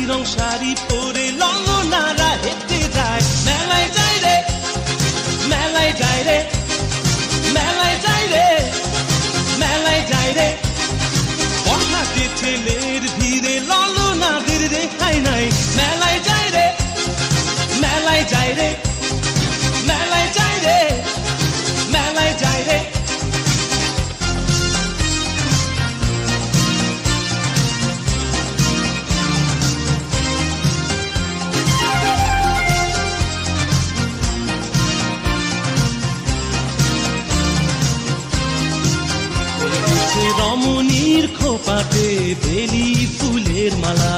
রং শাড়ি পরে ললনারা হেঁটে যায় মেলায় যায় রে মেলায় যায় রে মেলায় যায় রে মেলায় যায় রে পড়াতে ছেলের ভিড়ে ললনাদের রেখাই নাই মেলায় যায় রে মেলায় যায় রে মেলায় যায় রে মেলায় যায় রে রমণীর খোপাতে বেলি ফুলের মালা